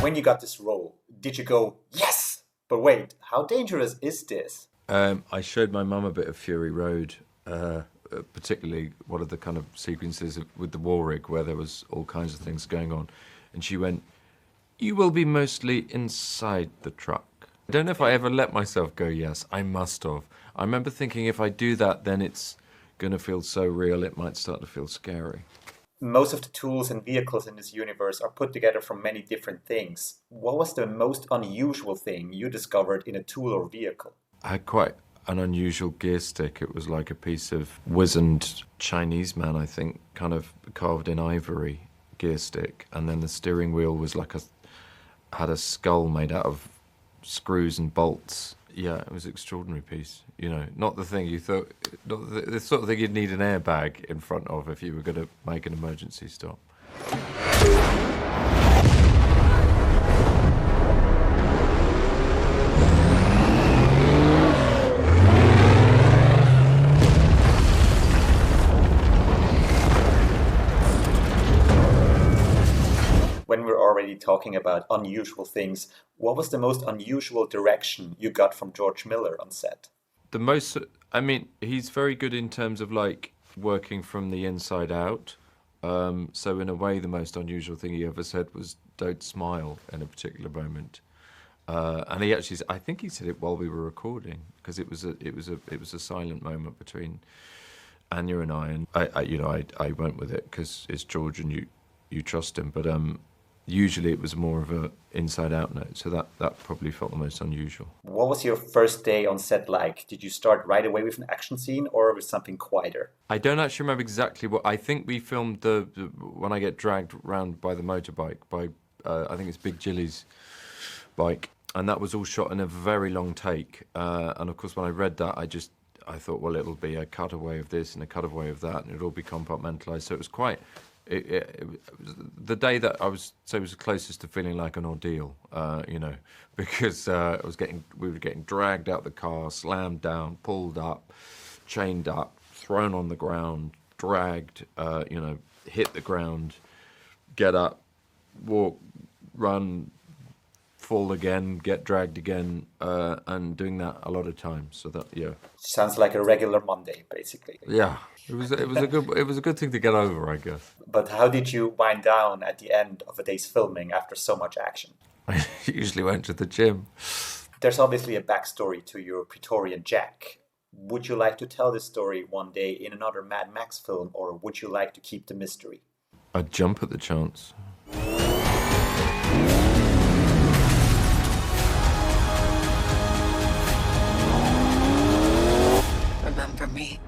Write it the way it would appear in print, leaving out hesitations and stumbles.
When you got this role, did you go, yes, but wait, how dangerous is this? I showed my mum a bit of Fury Road, particularly one of the kind of sequences with the war rig where there was all kinds of things going on. And she went, you will be mostly inside the truck. I don't know if I ever let myself go, yes, I must have. I remember thinking if I do that, then it's going to feel so real, it might start to feel scary. Most of the tools and vehicles in this universe are put together from many different things. What was the most unusual thing you discovered in a tool or vehicle? I had quite an unusual gear stick. It was like a piece of wizened Chinese man, I think, kind of carved in ivory gear stick. And then the steering wheel was had a skull made out of screws and bolts. Yeah, it was an extraordinary piece. You know, not the thing you thought, not the sort of thing you'd need an airbag in front of if you were going to make an emergency stop. When we're already talking about unusual things, what was the most unusual direction you got from George Miller on set? He's very good in terms of like working from the inside out. So in a way, the most unusual thing he ever said was "Don't smile" in a particular moment. And he actually, I think he said it while we were recording because it was a silent moment between Anya and I. And I went with it because it's George and you trust him. But usually it was more of a inside-out note, so that probably felt the most unusual. What was your first day on set like? Did you start right away with an action scene or with something quieter? I don't actually remember exactly what. I think we filmed when I get dragged around by the motorbike, by I think it's Big Jilly's bike, and that was all shot in a very long take. And of course, when I read that, I thought, well, it'll be a cutaway of this and a cutaway of that, and it'll all be compartmentalized. So it was quite... It was the day that I was closest to feeling like an ordeal, because we were getting dragged out the car, slammed down, pulled up, chained up, thrown on the ground, dragged, hit the ground, get up, walk, run, fall again, get dragged again, and doing that a lot of times. So that, yeah. Sounds like a regular Monday, basically. Yeah. It was a good thing to get over, I guess. But how did you wind down at the end of a day's filming after so much action? I usually went to the gym. There's obviously a backstory to your Praetorian Jack. Would you like to tell this story one day in another Mad Max film, or would you like to keep the mystery? I'd jump at the chance. Remember me.